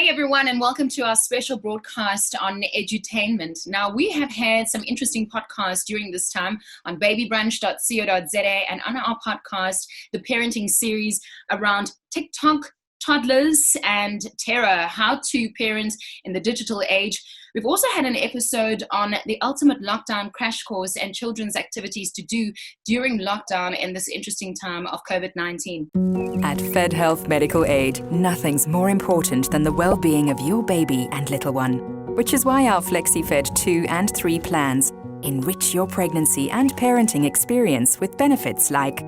Hey everyone, and welcome to our special broadcast on Edutainment. Now, we have had some interesting podcasts during this time on babybrunch.co.za and on our podcast, the parenting series around TikTok, toddlers, and terror, how to parent in the digital age. We've also had an episode on the ultimate lockdown crash course and children's activities to do during lockdown in this interesting time of COVID-19. At Fedhealth Medical Aid, nothing's more important than the well-being of your baby and little one, which is why our FlexiFed 2 and 3 plans enrich your pregnancy and parenting experience with benefits like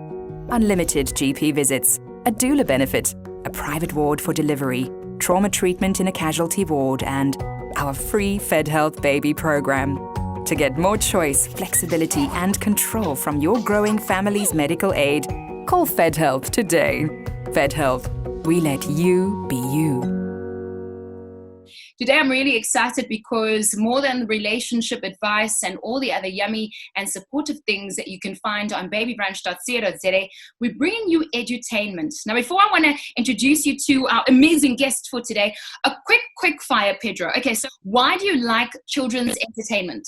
unlimited GP visits, a doula benefit, a private ward for delivery, trauma treatment in a casualty ward, and our free Fedhealth baby program. To get more choice, flexibility, and control from your growing family's medical aid, call Fedhealth today. Fedhealth, we let you be you. Today I'm really excited because more than relationship advice and all the other yummy and supportive things that you can find on babybrunch.co.za, we're bringing you edutainment. Now, before I want to introduce you to our amazing guest for today, a quick fire, Pedro. Okay, so why do you like children's entertainment?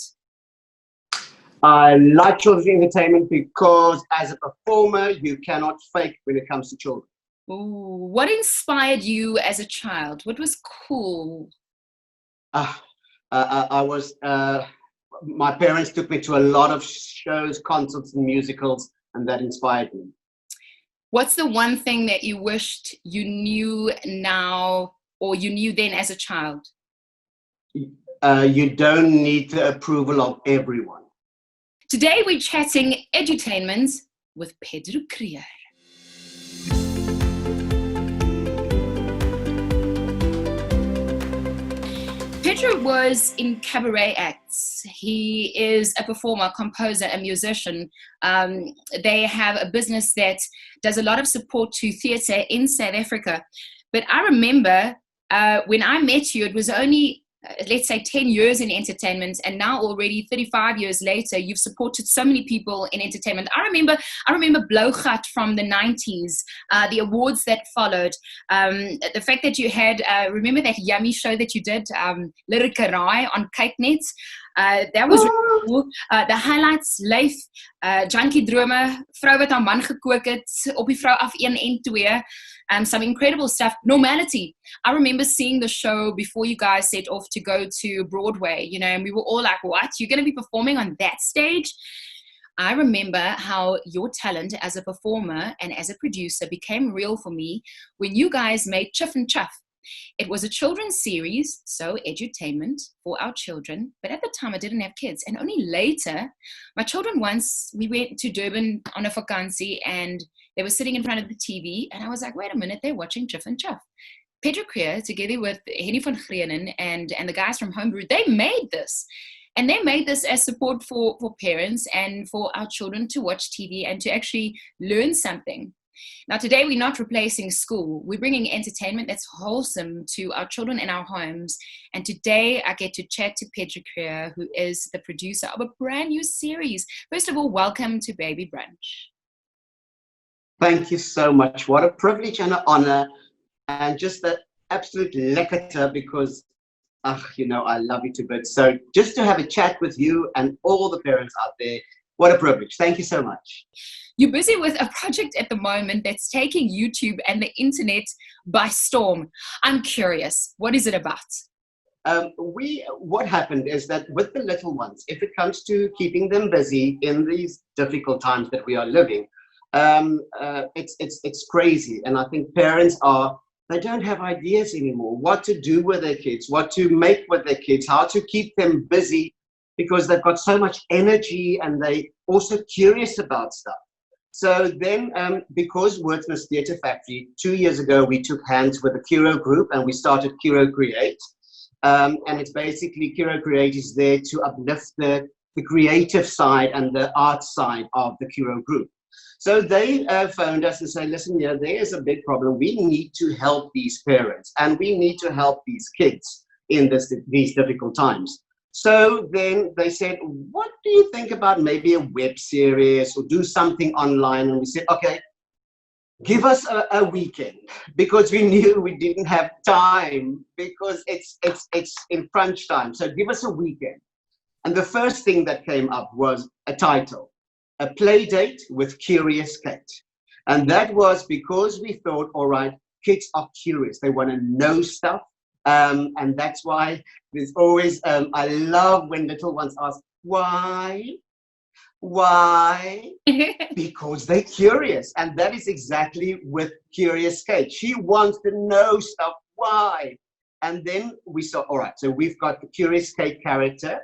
I like children's entertainment because as a performer, you cannot fake when it comes to children. Ooh, what inspired you as a child? What was cool? My parents took me to a lot of shows, concerts, and musicals, and that inspired me. What's the one thing that you wished you knew now or you knew then as a child? You don't need the approval of everyone. Today we're chatting edutainment with Pedro Kruger. Pedro was in cabaret acts. He is a performer, composer, a musician. They have a business that does a lot of support to theatre in South Africa. But I remember when I met you, it was only let's say 10 years in entertainment, and now already 35 years later, you've supported so many people in entertainment. I remember Blaugat from the 90s, the awards that followed, the fact that you had, remember that yummy show that you did, Lyrikerai on Kyknet? That was really cool. The highlights, Leif, Junkie Drome, Vrou wat haar man gekook het, op die vrou af 1 en 2. Some incredible stuff. Normality. I remember seeing the show before you guys set off to go to Broadway, and we were all like, what? You're going to be performing on that stage? I remember how your talent as a performer and as a producer became real for me when you guys made Chuff and Chuff. It was a children's series, so edutainment for our children, but at the time I didn't have kids, and only later, my children once, we went to Durban on a vakansie and they were sitting in front of the TV, and I was like, wait a minute, they're watching Chuff and Chuff. Pedro Kruger, together with Henny van Greenen and the guys from Homebrew, they made this. And they made this as support for parents and for our children to watch TV and to actually learn something. Now, today we're not replacing school. We're bringing entertainment that's wholesome to our children in our homes. And today I get to chat to Pedro Kruger, who is the producer of a brand new series. First of all, welcome to Baby Brunch. Thank you so much. What a privilege and an honor, and just the absolute lekkerte because, I love you to bits. So just to have a chat with you and all the parents out there, what a privilege. Thank you so much. You're busy with a project at the moment that's taking YouTube and the internet by storm. I'm curious, what is it about? What happened is that with the little ones, if it comes to keeping them busy in these difficult times that we are living, it's crazy. And I think parents they don't have ideas anymore, what to do with their kids, what to make with their kids, how to keep them busy, because they've got so much energy and they also curious about stuff. So then, because Wordsmith's Theatre Factory, 2 years ago, we took hands with the Kuro Group and we started Kuro Create. And it's basically, Kuro Create is there to uplift the creative side and the art side of the Kuro Group. So they phoned us and said, listen, there is a big problem. We need to help these parents and we need to help these kids in these difficult times. So then they said, what do you think about maybe a web series or do something online? And we said, okay, give us a weekend, because we knew we didn't have time, because it's in crunch time. So give us a weekend. And the first thing that came up was a title, A Play Date with Curious Kate. And that was because we thought, all right, kids are curious. They want to know stuff. And that's why there's always, I love when little ones ask, why? Why? Because they're curious. And that is exactly with Curious Kate. She wants to know stuff. Why? And then we saw, all right, so we've got the Curious Kate character.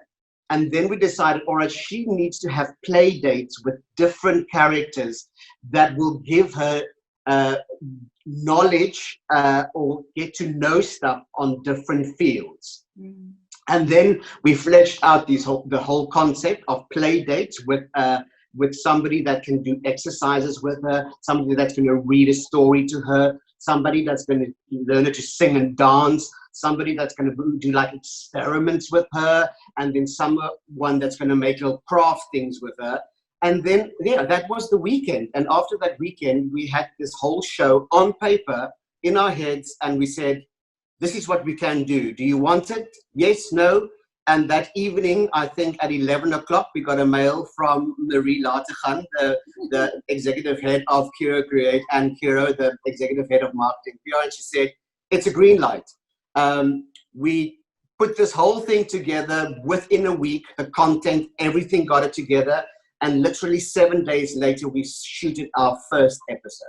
And then we decided, all right, she needs to have play dates with different characters that will give her knowledge or get to know stuff on different fields. Mm. And then we fleshed out the whole concept of play dates with somebody that can do exercises with her, somebody that's going to read a story to her, somebody that's going to learn her to sing and dance, somebody that's going to do like experiments with her, and then someone that's going to make little craft things with her. And then, yeah, that was the weekend. And after that weekend, we had this whole show on paper in our heads, and we said, this is what we can do. Do you want it? Yes, no. And that evening, I think at 11 o'clock, we got a mail from Marie Lateghan, the executive head of Kiro Create, and Kiro, the executive head of marketing PR, and she said, it's a green light. We put this whole thing together within a week, the content, everything got it together. And literally 7 days later, we shooted our first episode.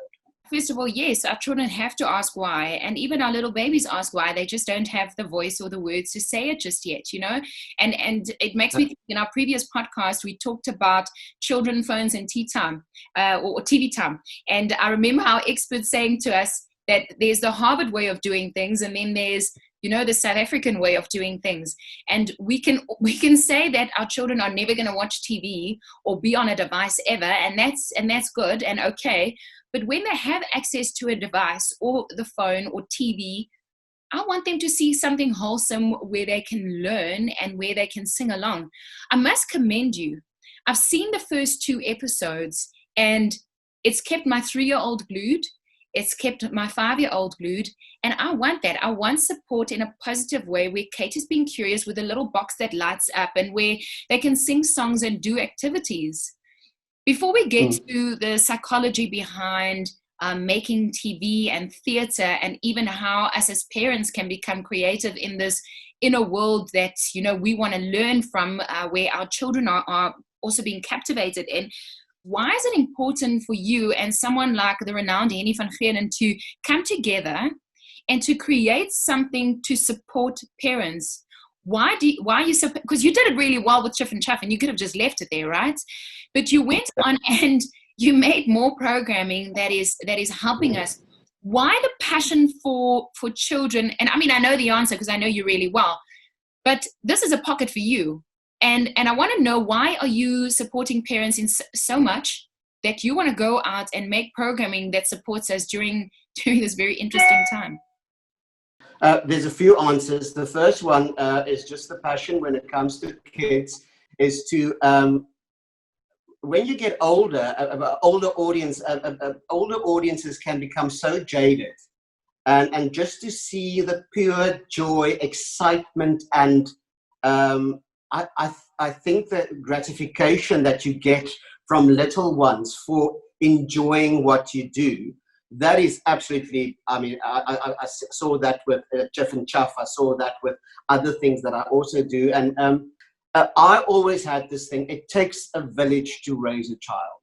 First of all, yes, our children have to ask why. And even our little babies ask why. They just don't have the voice or the words to say it just yet, you know? And it makes me think, in our previous podcast, we talked about children, phones, and tea time, or TV time. And I remember our experts saying to us that there's the Harvard way of doing things, and then there's, you know, the South African way of doing things. And we can say that our children are never going to watch TV or be on a device ever, and that's good and okay. But when they have access to a device or the phone or TV, I want them to see something wholesome where they can learn and where they can sing along. I must commend you. I've seen the first 2 episodes, and it's kept my 3-year-old glued. It's kept my 5-year-old glued. And I want that. I want support in a positive way where Kate is being curious with a little box that lights up and where they can sing songs and do activities. Before we get to the psychology behind making TV and theater, and even how us as parents can become creative in this inner world that, you know, we want to learn from, where our children are also being captivated in, why is it important for you and someone like the renowned Henny van Geenen to come together and to create something to support parents? Why are you so, because you did it really well with Chiff and Chuff, and you could have just left it there, right? But you went on and you made more programming that is helping us. Why the passion for children? And I mean, I know the answer because I know you really well, but this is a pocket for you. And I want to know, why are you supporting parents in so much that you want to go out and make programming that supports us during this very interesting time? There's a few answers. The first one is just the passion when it comes to kids, is to, when you get older, older audiences can become so jaded. And just to see the pure joy, excitement, and I think the gratification that you get from little ones for enjoying what you do, that is absolutely, I mean, I saw that with Chiff and Chuff. I saw that with other things that I also do. And I always had this thing, it takes a village to raise a child.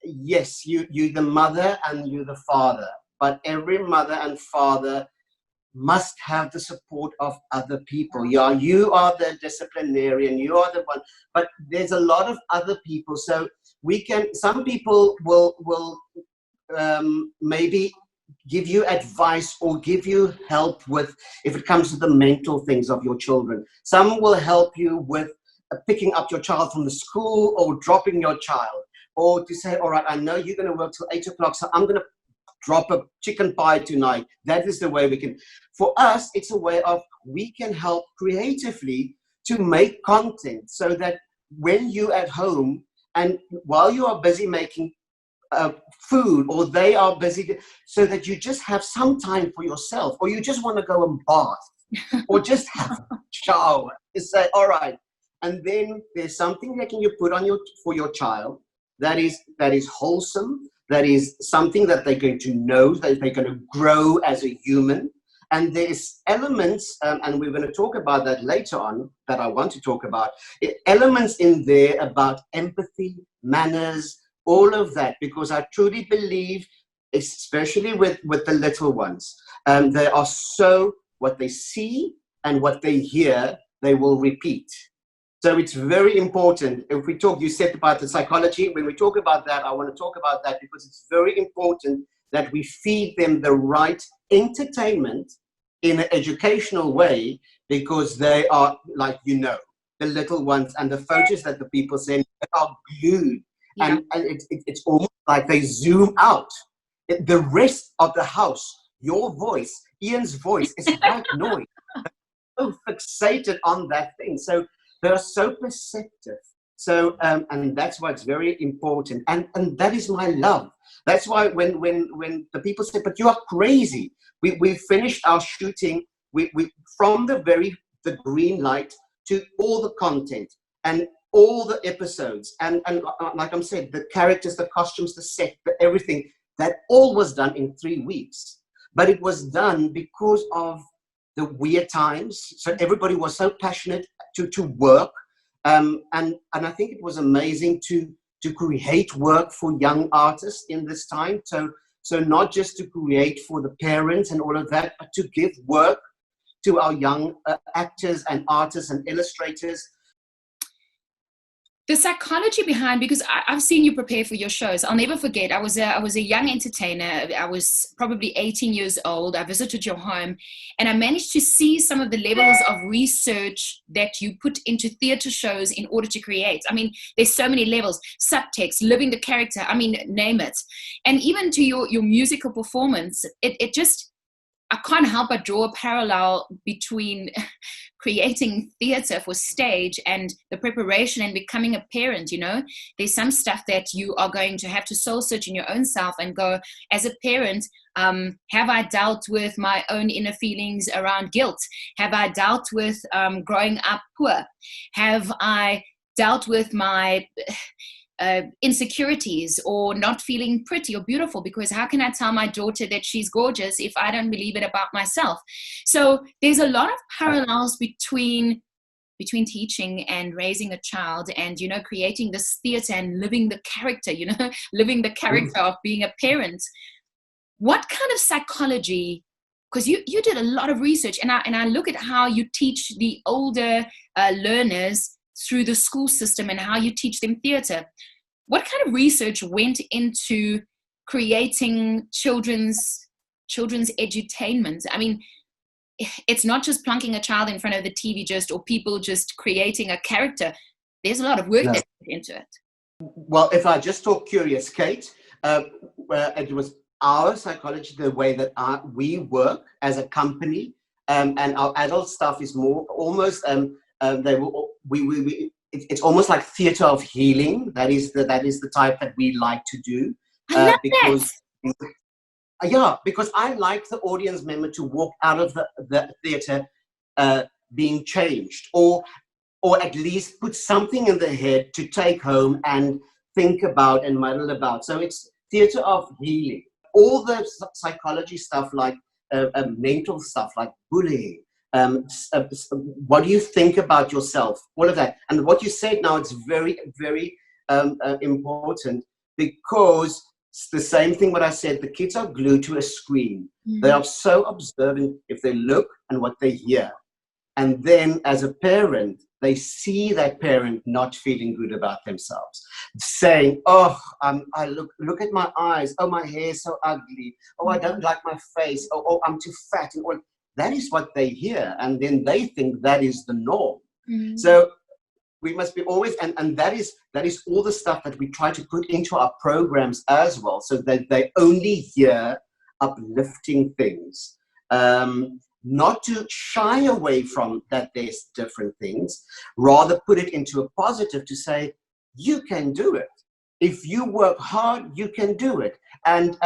Yes, you're the mother and you're the father, but every mother and father must have the support of other people. Yeah, you are the disciplinarian, you are the one, but there's a lot of other people. So some people will maybe give you advice or give you help with, if it comes to the mental things of your children. Some will help you with picking up your child from the school or dropping your child, or to say, all right, I know you're going to work till 8 o'clock, so I'm going to drop a chicken pie tonight. That is the way we can. For us, it's a way of, we can help creatively to make content so that when you're at home and while you are busy making food, or they are busy, so that you just have some time for yourself, or you just want to go and bath, or just have a shower. You say, all right. And then there's something that you put on for your child that is wholesome, that is something that they're going to know, that they're going to grow as a human. And there's elements, and we're going to talk about that later on, that I want to talk about, elements in there about empathy, manners, all of that, because I truly believe, especially with the little ones, they are so, what they see and what they hear, they will repeat. So it's very important. If we talk, you said about the psychology, when we talk about that, I want to talk about that because it's very important that we feed them the right entertainment in an educational way, because they are, like, the little ones, and the photos that the people send are glued. Yeah. And it's almost like they zoom out. The rest of the house, your voice, Ian's voice, is white noise. They're so fixated on that thing. So they're so perceptive. So, and that's why it's very important. And that is my love. That's why when the people say, but you are crazy. We finished our shooting we from the green light to all the content and all the episodes. And like I'm saying, the characters, the costumes, the set, everything, that all was done in 3 weeks. But it was done because of the weird times. So everybody was so passionate to work. And I think it was amazing to create work for young artists in this time. So not just to create for the parents and all of that, but to give work to our young actors and artists and illustrators. The psychology behind, because I've seen you prepare for your shows. I'll never forget, I was a young entertainer. I was probably 18 years old. I visited your home and I managed to see some of the levels of research that you put into theater shows in order to create. I mean, there's so many levels, subtext, living the character, I mean, name it. And even to your musical performance, it just, I can't help but draw a parallel between creating theater for stage and the preparation and becoming a parent. There's some stuff that you are going to have to soul search in your own self and go, as a parent, have I dealt with my own inner feelings around guilt? Have I dealt with growing up poor? Have I dealt with my insecurities or not feeling pretty or beautiful? Because how can I tell my daughter that she's gorgeous if I don't believe it about myself? So there's a lot of parallels between teaching and raising a child and, creating this theater and living the character, living the character of being a parent. What kind of psychology, because you did a lot of research, and I look at how you teach the older learners through the school system and how you teach them theater. What kind of research went into creating children's edutainment? I mean, it's not just plunking a child in front of the TV or people just creating a character. There's a lot of work that went into it. Well, if I just talk Curious Kate, it was our psychology, the way that we work as a company, and our adult stuff is more almost it's almost like theater of healing. That is the type that we like to do. I love because I like the audience member to walk out of the theater being changed, or at least put something in their head to take home and think about and muddle about. So it's theater of healing. All the psychology stuff, like mental stuff, like bullying. What do you think about yourself? All of that. And what you said now, it's very, very important, because it's the same thing what I said. The kids are glued to a screen. Mm-hmm. They are so observant if they look and what they hear. And then as a parent, they see that parent not feeling good about themselves, saying, oh, I look at my eyes. Oh, my hair is so ugly. Oh, I don't like my face. Oh, I'm too fat. And all. That is what they hear. And then they think that is the norm. Mm-hmm. So we must be always, and that is all the stuff that we try to put into our programs as well, so that they only hear uplifting things. Not to shy away from that there's different things, rather put it into a positive to say, you can do it. if you work hard, you can do it. And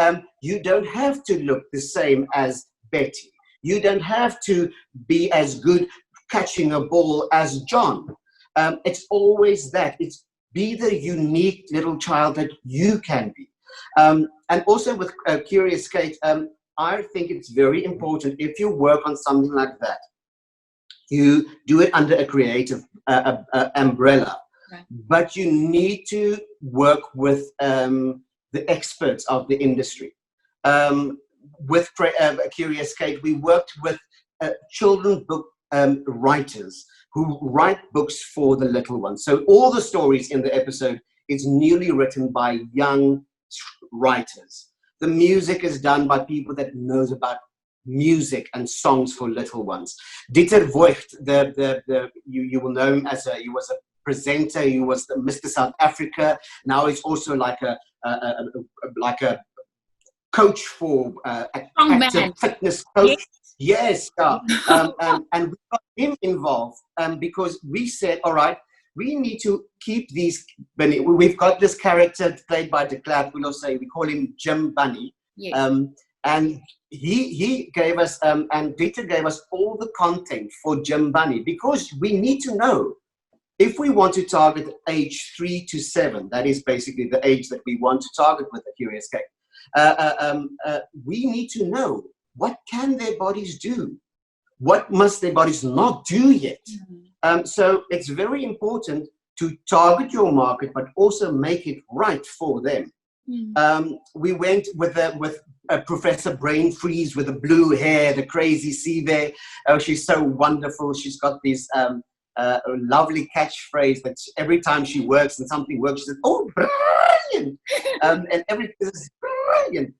you don't have to look the same as Betty. You don't have to be as good catching a ball as John. It's always that. It's be the unique little child that you can be. And also with Curious Kate, I think it's very important if you work on something like that, you do it under a creative umbrella. Right. But you need to work with the experts of the industry. With Curious Kate, we worked with children book writers who write books for the little ones. So all the stories in the episode is newly written by young writers. The music is done by people that knows about music and songs for little ones. Dieter Voigt, you will know him as he was a presenter. He was the Mr. South Africa. Now he's also like a coach for active fitness coach. Yes, yeah. And we got him involved because we said, all right, we need to keep these. We've got this character played by De Klerk. We call him Jim Bunny. Yes. And he gave us, and Dieter gave us all the content for Jim Bunny, because we need to know if we want to target age 3 to 7. That is basically the age that we want to target with the Curious Kate. We need to know what can their bodies do, what must their bodies not do yet. So it's very important to target your market, but also make it right for them. We went with Professor Brain Freeze with the blue hair, the crazy see there. Oh, she's so wonderful. She's got this lovely catchphrase that every time she works and something works, she says, "Oh, brilliant!" And everything is brilliant.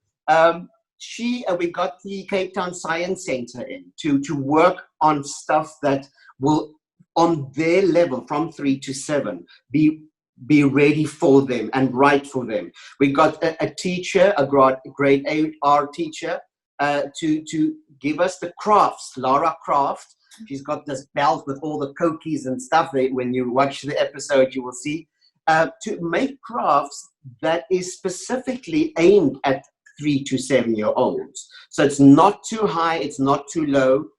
We got the Cape Town Science Centre in to work on stuff that will, on their level from 3 to 7, be ready for them and right for them. We got a teacher, a grade 8 art teacher, to give us the crafts. Lara Craft, she's got this belt with all the cookies and stuff. When you watch the episode, you will see, to make crafts that is specifically aimed at 3 to 7-year-olds. So it's not too high, it's not too low.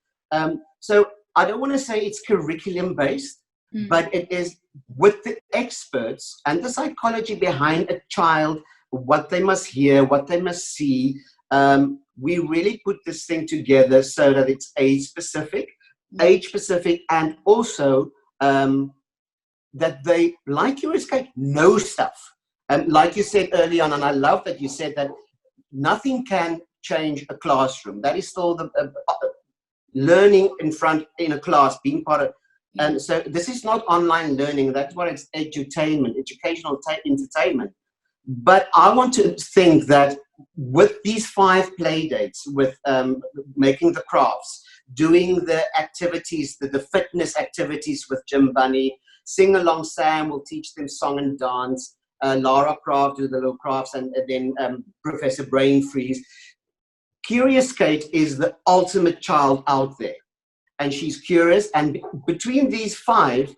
So I don't want to say it's curriculum based, but it is with the experts and the psychology behind a child, what they must hear, what they must see. We really put this thing together so that it's age specific, and also that they, like you escape, know stuff. Like you said early on, and I love that you said that nothing can change a classroom. That is still the learning in a class, being part of. And so this is not online learning. That's what it's edutainment, educational entertainment. But I want to think that with these 5 play dates, with making the crafts, doing the activities, the fitness activities with Jim Bunny, Sing Along Sam will teach them song and dance, Lara Craft do the little crafts, and then Professor Brain Freeze. Curious Kate is the ultimate child out there. And she's curious, and between these 5,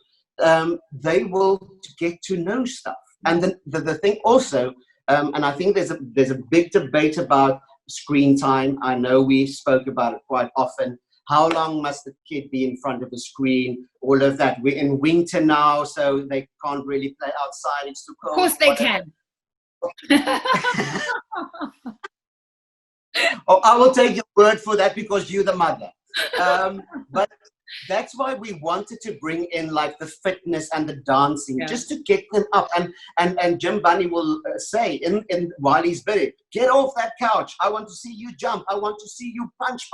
they will get to know stuff. And then the thing also, and I think there's a big debate about screen time. I know we spoke about it quite often. How long must the kid be in front of the screen? All of that. We're in winter now, so they can't really play outside. It's too cold. Of course they can. Oh, I will take your word for that because you're the mother. But that's why we wanted to bring in like the fitness and the dancing, just to get them up. And Jim Bunny will say in while he's busy, get off that couch. I want to see you jump. I want to see you punch.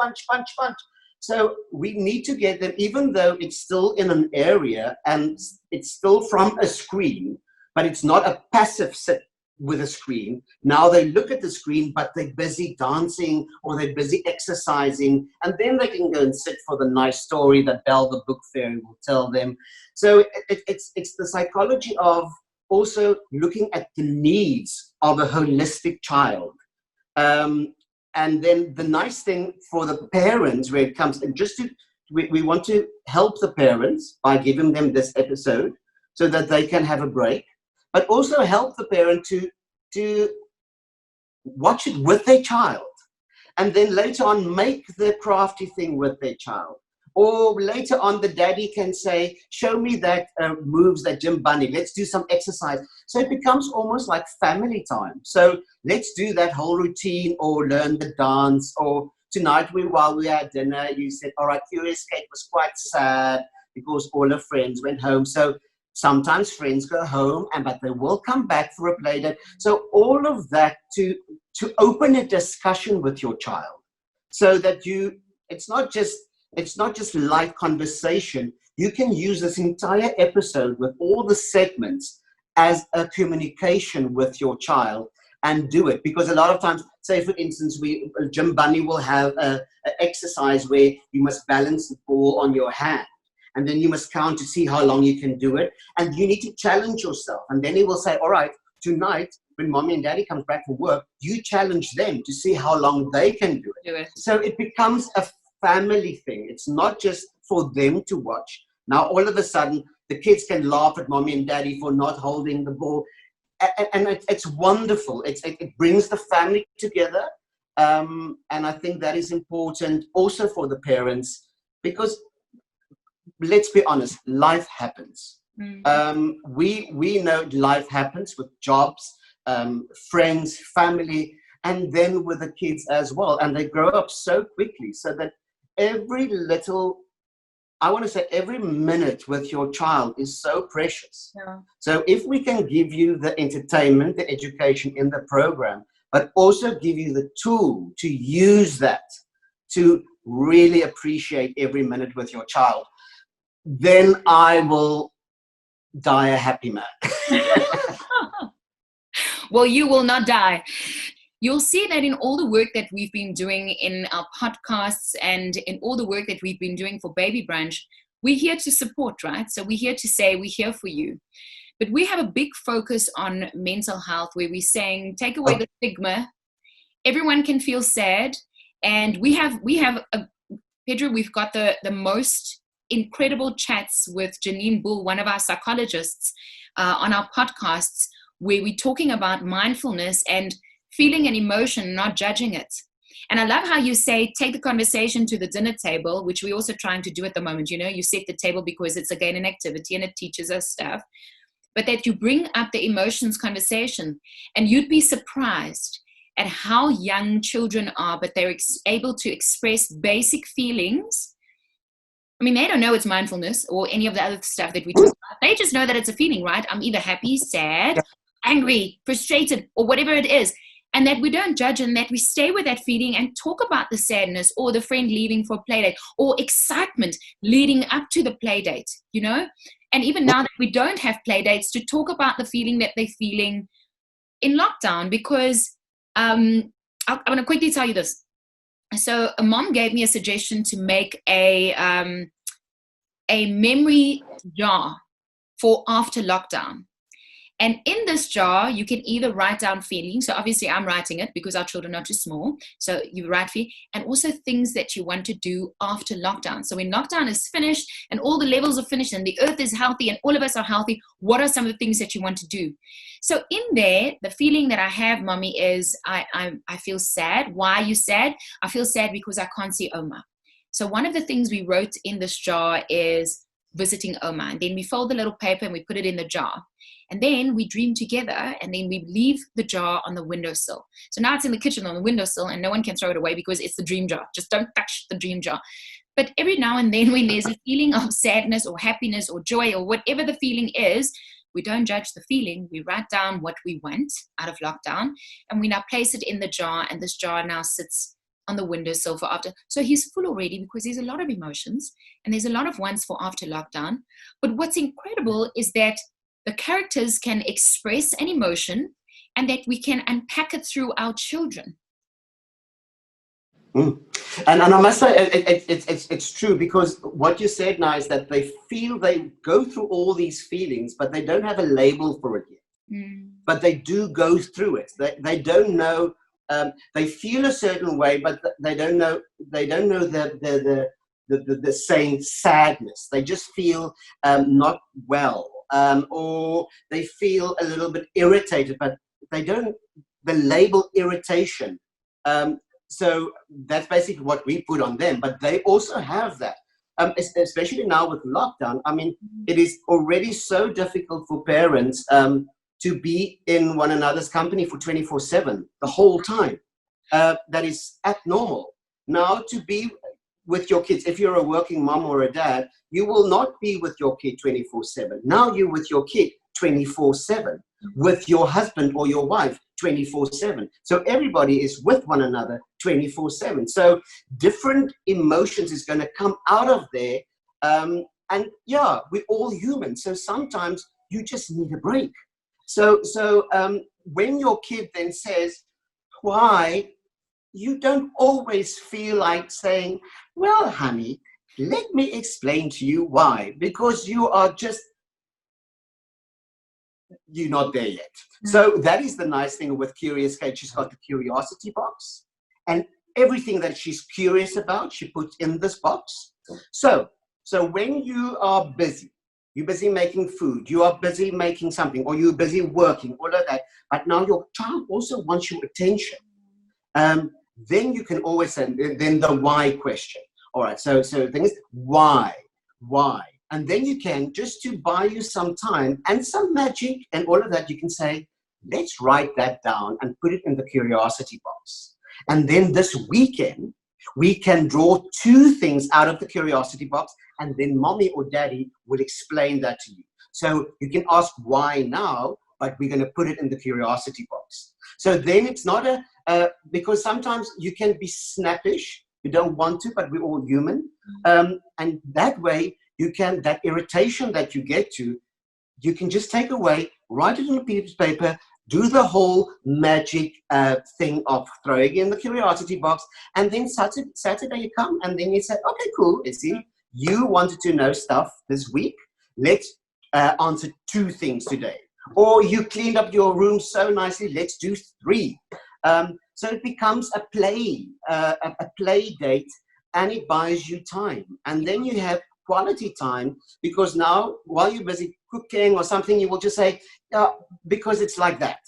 So we need to get them, even though it's still in an area and it's still from a screen, but it's not a passive sit with a screen. Now they look at the screen, but they're busy dancing or they're busy exercising, and then they can go and sit for the nice story that Belle the Book Fairy will tell them. So it's the psychology of also looking at the needs of a holistic child. And then the nice thing for the parents, where it comes, and we want to help the parents by giving them this episode so that they can have a break. but also help the parent to watch it with their child. And then later on, make the crafty thing with their child. Or later on, the daddy can say, show me that moves, that Jim Bunny. Let's do some exercise. So it becomes almost like family time. So let's do that whole routine, or learn the dance. Or tonight, while we had dinner, you said, all right, Furious Kate was quite sad because all her friends went home. So sometimes friends go home, but they will come back for a play date. So all of that to open a discussion with your child, so that it's not just light conversation. You can use this entire episode with all the segments as a communication with your child, and do it. Because a lot of times, say for instance, Jim Bunny will have an exercise where you must balance the ball on your hand. And then you must count to see how long you can do it. And you need to challenge yourself. And then he will say, all right, tonight, when mommy and daddy comes back from work, you challenge them to see how long they can do it. So it becomes a family thing. It's not just for them to watch. Now, all of a sudden, the kids can laugh at mommy and daddy for not holding the ball. And it's wonderful. It brings the family together. And I think that is important also for the parents, because let's be honest, life happens. We know life happens with jobs, friends, family, and then with the kids as well. And they grow up so quickly, so that every minute with your child is so precious. Yeah. So if we can give you the entertainment, the education in the program, but also give you the tool to use that to really appreciate every minute with your child, then I will die a happy man. Well, you will not die. You'll see that in all the work that we've been doing in our podcasts and in all the work that we've been doing for Baby Brunch, we're here to support, right? So we're here to say we're here for you. But we have a big focus on mental health, where we're saying, take away the stigma. Everyone can feel sad. And we have Pedro, we've got the most incredible chats with Janine Bull, one of our psychologists, on our podcasts, where we're talking about mindfulness and feeling an emotion, not judging it. And I love how you say, take the conversation to the dinner table, which we're also trying to do at the moment. You know, you set the table because it's again an activity and it teaches us stuff, but that you bring up the emotions conversation. And you'd be surprised at how young children are, but they're able to express basic feelings. I mean, they don't know it's mindfulness or any of the other stuff that we talk about. They just know that it's a feeling, right? I'm either happy, sad, angry, frustrated, or whatever it is. And that we don't judge, and that we stay with that feeling and talk about the sadness or the friend leaving for a play date or excitement leading up to the play date, you know? And even now that we don't have play dates, to talk about the feeling that they're feeling in lockdown. Because I'm going to quickly tell you this. So a mom gave me a suggestion to make a memory jar for after lockdown. And in this jar, you can either write down feelings. So obviously I'm writing it because our children are too small. So you write feelings, and also things that you want to do after lockdown. So when lockdown is finished and all the levels are finished and the earth is healthy and all of us are healthy, what are some of the things that you want to do? So in there, the feeling that I have, Mommy, is I feel sad. Why are you sad? I feel sad because I can't see Oma. So one of the things we wrote in this jar is visiting Oma. And then we fold the little paper and we put it in the jar. And then we dream together, and then we leave the jar on the windowsill. So now it's in the kitchen on the windowsill, and no one can throw it away because it's the dream jar. Just don't touch the dream jar. But every now and then, when there's a feeling of sadness or happiness or joy or whatever the feeling is, we don't judge the feeling. We write down what we want out of lockdown, and we now place it in the jar, and this jar now sits on the windowsill for after. So he's full already because there's a lot of emotions, and there's a lot of ones for after lockdown. But what's incredible is that the characters can express an emotion, and that we can unpack it through our children. And I must say, it's true, because what you said now is that they go through all these feelings, but they don't have a label for it yet. But they do go through it. They don't know. They feel a certain way, but they don't know. They don't know the same sadness. They just feel not well. or they feel a little bit irritated, but they don't, the label irritation. So that's basically what we put on them, but they also have that. Especially now with lockdown, I mean, it is already so difficult for parents to be in one another's company for 24/7 the whole time. That is abnormal. Now to be with your kids, if you're a working mom or a dad, you will not be with your kid 24/7. Now you're with your kid 24/7, with your husband or your wife 24/7. So everybody is with one another 24/7. So different emotions is going to come out of there. And yeah, we're all human. So sometimes you just need a break. So when your kid then says, why, you don't always feel like saying, well, honey, let me explain to you why, because you're not there yet. So that is the nice thing with Curious Kate. She's got the curiosity box, and everything that she's curious about, she puts in this box. So when you are busy, you're busy making food, you are busy making something, or you're busy working, all of that, but now your child also wants your attention. Then you can always say, then the why question. All right, so the thing is, why? And then you can, just to buy you some time and some magic and all of that, you can say, let's write that down and put it in the curiosity box. And then this weekend, we can draw 2 things out of the curiosity box, and then mommy or daddy will explain that to you. So you can ask why now, but we're going to put it in the curiosity box. So then it's not because sometimes you can be snappish, you don't want to, but we're all human. And that way, you can, that irritation that you get to, you can just take away, write it on a piece of paper, do the whole magic thing of throwing in the curiosity box, and then Saturday you come and then you say, okay, cool, Izzy, you wanted to know stuff this week. Let's answer 2 things today. Or you cleaned up your room so nicely, let's do 3. So it becomes a play date, and it buys you time. And then you have quality time, because now while you're busy cooking or something, you will just say, because it's like that.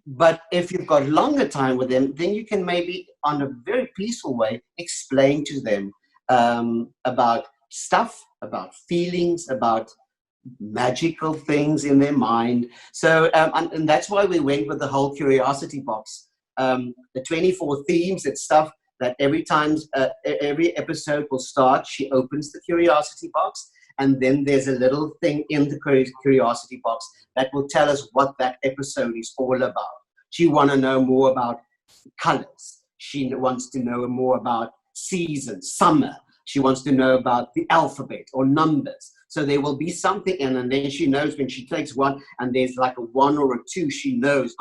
But if you've got longer time with them, then you can maybe, on a very peaceful way, explain to them about stuff, about feelings, about magical things in their mind. So and that's why we went with the whole curiosity box. The 24 themes and stuff that every episode will start, she opens the curiosity box, and then there's a little thing in the curiosity box that will tell us what that episode is all about. She wants to know more about colors. She wants to know more about seasons, summer. She wants to know about the alphabet or numbers. So there will be something in, and then she knows when she takes one and there's like a 1 or a 2, she knows,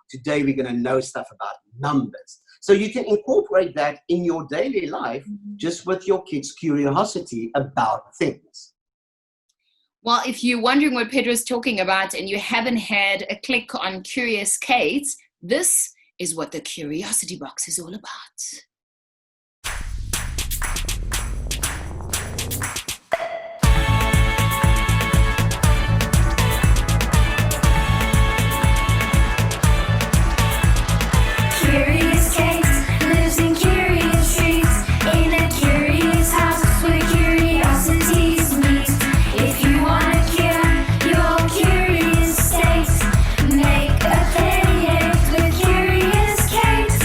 today we're going to know stuff about numbers. So you can incorporate that in your daily life, just with your kids' curiosity about things. Well, if you're wondering what Pedro's talking about and you haven't had a click on Curious Kate, this is what the curiosity box is all about. Curious Kate lives in curious streets, in a curious house where curiosities meet. If you want to cure your curious state, make a playlist with Curious Kate.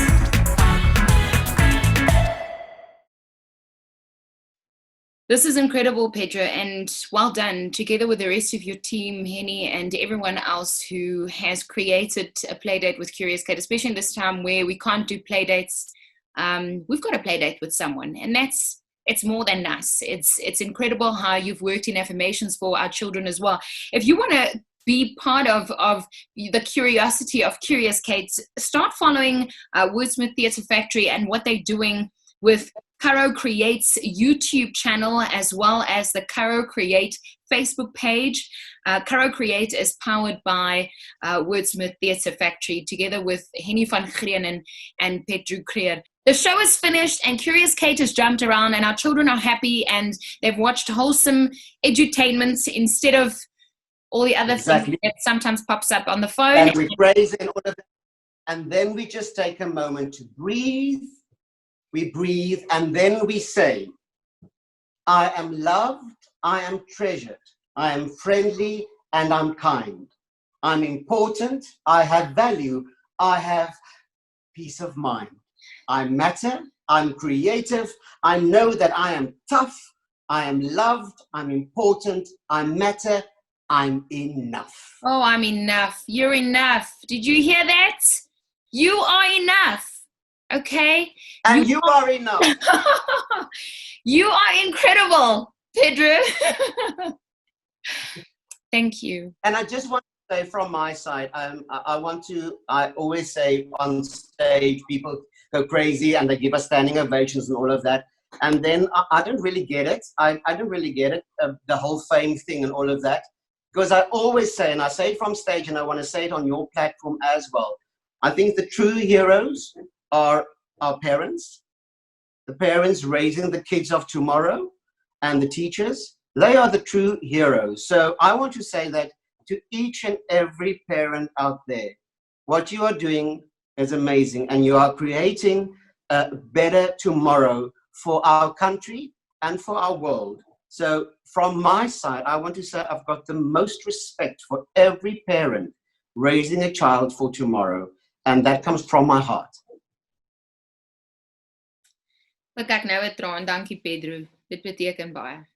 This is incredible, Pedro, and well done, together with the rest of your team, Henny, and everyone else who has created a playdate with Curious Kate, especially in this time where we can't do playdates. We've got a playdate with someone, and it's more than nice. It's incredible how you've worked in Affirmations for our children as well. If you want to be part of the curiosity of Curious Kate, start following Wordsmith Theatre Factory and what they're doing with Caro Create's YouTube channel, as well as the Caro Create Facebook page. Caro Create is powered by Wordsmith Theatre Factory, together with Henny van Grenen and Pedro Kruger. The show is finished and Curious Kate has jumped around, and our children are happy and they've watched wholesome edutainment instead of all the other Exactly. things that sometimes pops up on the phone. And we praise and all of that. And then we just take a moment to breathe. We breathe, and then we say, I am loved, I am treasured, I am friendly, and I'm kind. I'm important, I have value, I have peace of mind. I matter, I'm creative, I know that I am tough, I am loved, I'm important, I matter, I'm enough. Oh, I'm enough. You're enough. Did you hear that? You are enough. Okay? And you are enough. You are incredible, Pedro. Thank you. And I just want to say from my side, I always say on stage, people go crazy and they give us standing ovations and all of that. And then I don't really get it. I don't really get it, the whole fame thing and all of that. Because I always say, and I say it from stage, and I want to say it on your platform as well, I think the true heroes are our parents, the parents raising the kids of tomorrow, and the teachers. They are the true heroes. So I want to say that to each and every parent out there, what you are doing is amazing, and you are creating a better tomorrow for our country and for our world. So from my side, I want to say I've got the most respect for every parent raising a child for tomorrow, and that comes from my heart. Ek nou 'n traan. Dankie, Pedro. Dit beteken baie.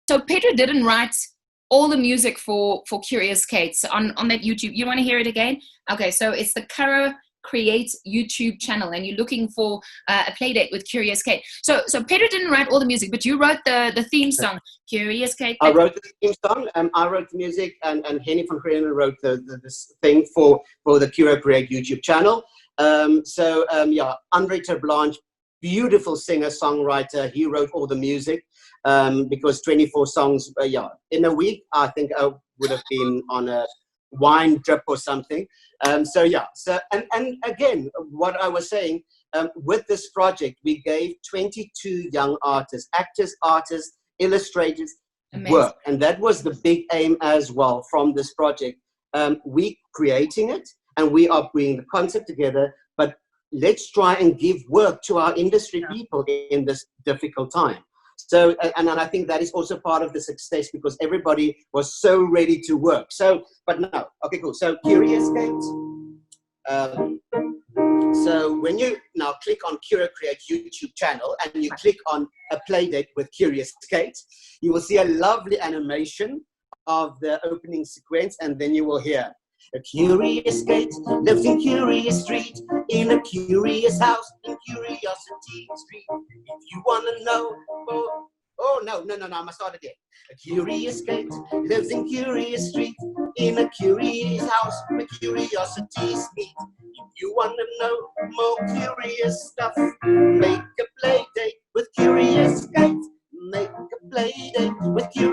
So Pedro didn't write all the music for Curious Kate on that YouTube. You want to hear it again? Okay, so it's the Kara Create YouTube channel, and you're looking for a play date with Curious Kate. So Pedro didn't write all the music, but you wrote the theme song, Curious Kate. I wrote the theme song, I wrote the music, and Henny van Grenen wrote this thing for the Cura Create YouTube channel. Yeah, Andre Ter Blanche, beautiful singer songwriter. He wrote all the music because 24 songs, in a week, I think I would have been on a wine drip or something. And again, what I was saying, with this project, we gave 22 young artists, actors, artists, illustrators, Amazing. Work. And that was the big aim as well from this project. We creating it, and we are bringing the concept together, but let's try and give work to our industry people in this difficult time. So, and I think that is also part of the success, because everybody was so ready to work. So, but no, okay, cool. So Curious Kate. So when you now click on Cura Create YouTube channel and you click on a play date with Curious Kate, you will see a lovely animation of the opening sequence, and then you will hear, a curious Kate lives in Curious Street, in a curious house in Curiosity Street. If you want to know more, no, I must start again. A curious Kate lives in Curious Street, in a curious house where curiosities meet. If you want to know more curious stuff, make a play date with Curious Kate. Make a play date with Curious